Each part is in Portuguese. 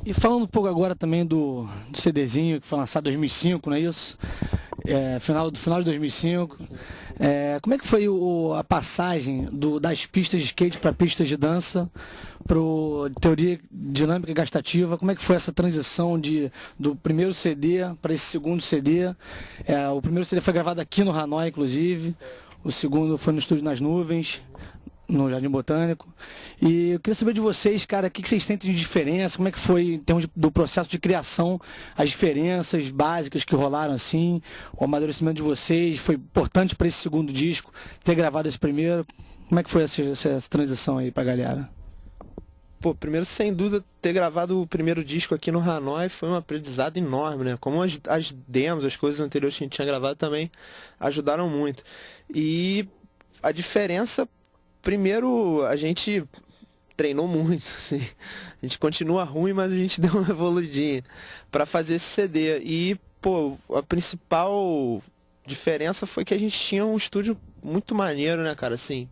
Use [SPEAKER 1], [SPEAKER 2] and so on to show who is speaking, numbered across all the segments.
[SPEAKER 1] E falando um pouco agora também do CDzinho que foi lançado em 2005, não é isso? Final de 2005. Como é que foi a passagem das pistas de skate para pistas de dança, para teoria dinâmica e gastativa? Como é que foi essa transição do primeiro CD para esse segundo CD? O primeiro CD foi gravado aqui no Hanoi, inclusive. O segundo foi no Estúdio Nas Nuvens, no Jardim Botânico. E eu queria saber de vocês, cara, o que vocês sentem de diferença, como é que foi em termos do processo de criação, as diferenças básicas que rolaram assim, o amadurecimento de vocês, foi importante para esse segundo disco, ter gravado esse primeiro, como é que foi essa transição aí pra galera?
[SPEAKER 2] Pô, primeiro, sem dúvida, ter gravado o primeiro disco aqui no Hanoi foi um aprendizado enorme, né? Como as demos, as coisas anteriores que a gente tinha gravado também ajudaram muito. E a diferença, primeiro, a gente treinou muito, assim. A gente continua ruim, mas a gente deu uma evoluidinha para fazer esse CD. E, pô, a principal diferença foi que a gente tinha um estúdio muito maneiro, né, cara? Assim,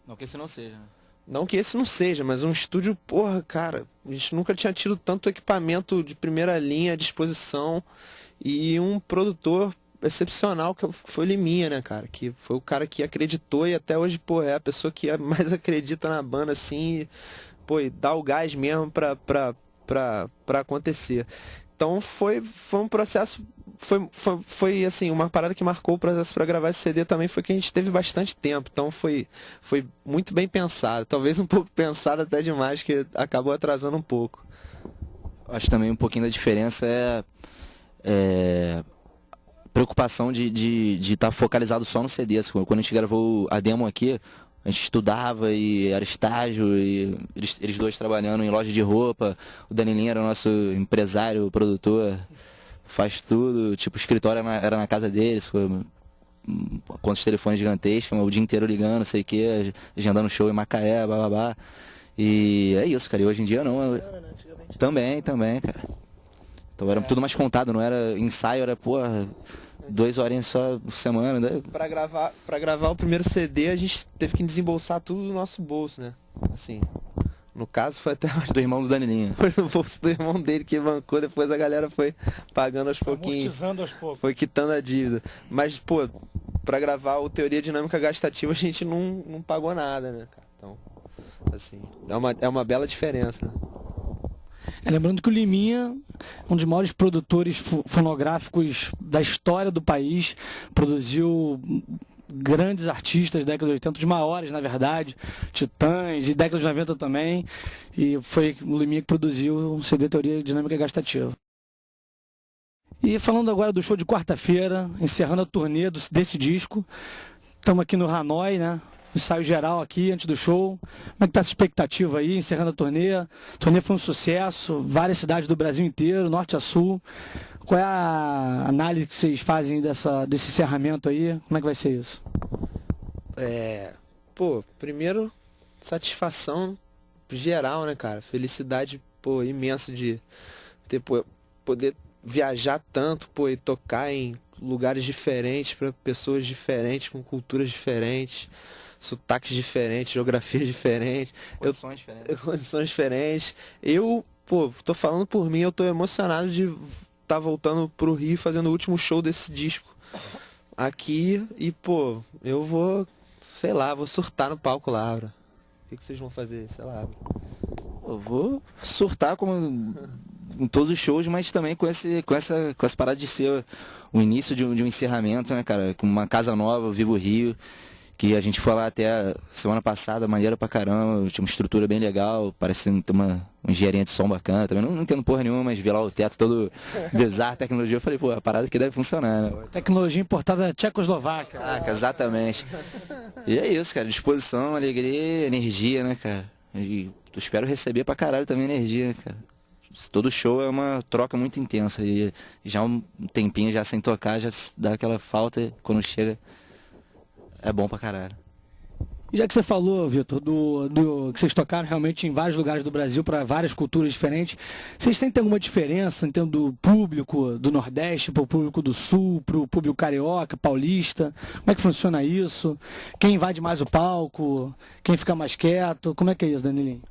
[SPEAKER 3] Não que esse não seja, né?
[SPEAKER 2] não que esse não seja, mas um estúdio, porra, cara, a gente nunca tinha tido tanto equipamento de primeira linha à disposição e um produtor excepcional que foi o Liminha, né, cara? Que foi o cara que acreditou e até hoje, pô, é a pessoa que mais acredita na banda, assim, pô, e dá o gás mesmo pra acontecer. Então foi um processo, foi assim, uma parada que marcou o processo para gravar esse CD também foi que a gente teve bastante tempo, então foi muito bem pensado, talvez um pouco pensado até demais, que acabou atrasando um pouco.
[SPEAKER 3] Acho também um pouquinho da diferença preocupação de estar focalizado só no CD. Quando a gente gravou a demo aqui, a gente estudava e era estágio, e eles dois trabalhando em loja de roupa, o Danilinho era o nosso empresário, produtor, faz tudo, tipo, o escritório era na casa deles, quantos telefones gigantescos, o dia inteiro ligando, sei o que, agendando show em Macaé, bababá. E é isso, cara, e hoje em dia não. Também, cara. Então era tudo mais contado, não era ensaio, era, porra, 2 horinhas só por semana, né?
[SPEAKER 2] Pra gravar o primeiro CD, a gente teve que desembolsar tudo do nosso bolso, né? Assim, no caso foi até mais
[SPEAKER 3] Do irmão do Danilinho.
[SPEAKER 2] foi no bolso do irmão dele que bancou, depois a galera foi pagando aos pouquinhos.
[SPEAKER 1] Amortizando aos poucos.
[SPEAKER 2] Foi quitando a dívida. Mas, pô, pra gravar o Teoria Dinâmica Gastativa a gente não pagou nada, né, cara? Então, assim, é uma bela diferença, né?
[SPEAKER 1] Lembrando que o Liminha, um dos maiores produtores fonográficos da história do país, produziu grandes artistas da década de 80, os maiores, na verdade, Titãs, e década de 90 também, e foi o Liminha que produziu o CD Teoria Dinâmica Gastativa. E falando agora do show de quarta-feira, encerrando a turnê desse disco, estamos aqui no Hanoi, né? Ensaio geral aqui antes do show. Como é que está essa expectativa aí, encerrando a turnê? A turnê foi um sucesso, várias cidades do Brasil inteiro, norte a sul. Qual é a análise que vocês fazem desse encerramento aí? Como é que vai ser isso?
[SPEAKER 2] Pô, primeiro, satisfação geral, né, cara? Felicidade, pô, imensa de poder viajar tanto, pô, e tocar em lugares diferentes, para pessoas diferentes, com culturas diferentes, sotaques diferentes, geografias diferentes, condições diferentes. Eu, pô, tô falando por mim, eu tô emocionado de estar voltando pro Rio fazendo o último show desse disco aqui e, pô, eu vou, sei lá, vou surtar no palco lá, bro. O que vocês vão fazer, sei lá, bro?
[SPEAKER 3] Eu vou surtar como em todos os shows, mas também com essa parada de ser o início de um encerramento, né, cara? Com uma casa nova, Vivo Rio, que a gente foi lá até semana passada, maneira pra caramba, tinha uma estrutura bem legal, parece ter uma engenharia de som bacana, também não entendo porra nenhuma, mas vi lá o teto todo bizarro, tecnologia, eu falei, pô, a parada aqui deve funcionar, né?
[SPEAKER 1] Tecnologia importada da Tchecoslováquia.
[SPEAKER 3] Exatamente. E é isso, cara, disposição, alegria, energia, né, cara? E eu espero receber pra caralho também energia, né, cara? Todo show é uma troca muito intensa e já um tempinho já sem tocar, já dá aquela falta, quando chega é bom pra caralho.
[SPEAKER 1] E já que você falou, Vitor, que vocês tocaram realmente em vários lugares do Brasil para várias culturas diferentes, vocês sentem alguma diferença em termos do público do Nordeste para o público do Sul, para o público carioca, paulista? Como é que funciona isso? Quem invade mais o palco? Quem fica mais quieto? Como é que é isso, Danilinho?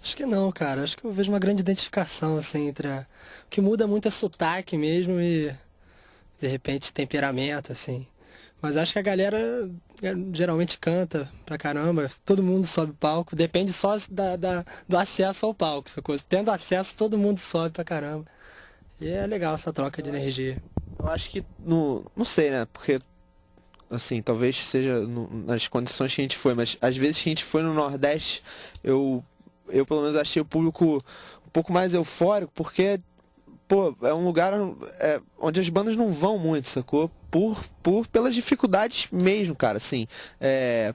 [SPEAKER 4] Acho que não, cara. Acho que eu vejo uma grande identificação, assim, entre a... O que muda muito é sotaque mesmo e, de repente, temperamento, assim. Mas acho que a galera geralmente canta pra caramba, todo mundo sobe o palco, depende só do acesso ao palco, sacou? Tendo acesso, todo mundo sobe pra caramba. E é legal essa troca de energia.
[SPEAKER 2] Eu acho que, não sei, né? Porque, assim, talvez seja nas condições que a gente foi, mas às vezes que a gente foi no Nordeste, eu pelo menos achei o público um pouco mais eufórico, porque, pô, é um lugar onde as bandas não vão muito, sacou? Pelas dificuldades mesmo, cara, assim.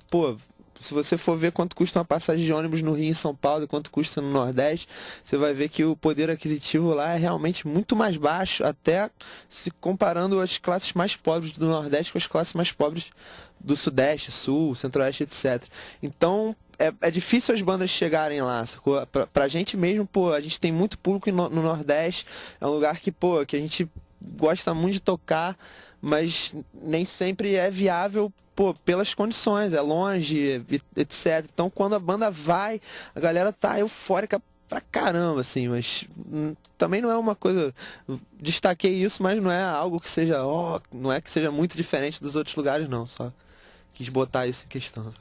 [SPEAKER 2] Pô, se você for ver quanto custa uma passagem de ônibus no Rio e em São Paulo e quanto custa no Nordeste, você vai ver que o poder aquisitivo lá é realmente muito mais baixo, até se comparando as classes mais pobres do Nordeste com as classes mais pobres do Sudeste, Sul, Centro-Oeste, etc. Então, é difícil as bandas chegarem lá, sacou? Pra gente mesmo, pô, a gente tem muito público no Nordeste, é um lugar que, pô, que a gente gosta muito de tocar, mas nem sempre é viável, pô, pelas condições, é longe, etc. Então, quando a banda vai, a galera tá eufórica pra caramba, assim, mas também não é uma coisa... Destaquei isso, mas não é algo que seja, não é que seja muito diferente dos outros lugares, não, só quis botar isso em questão.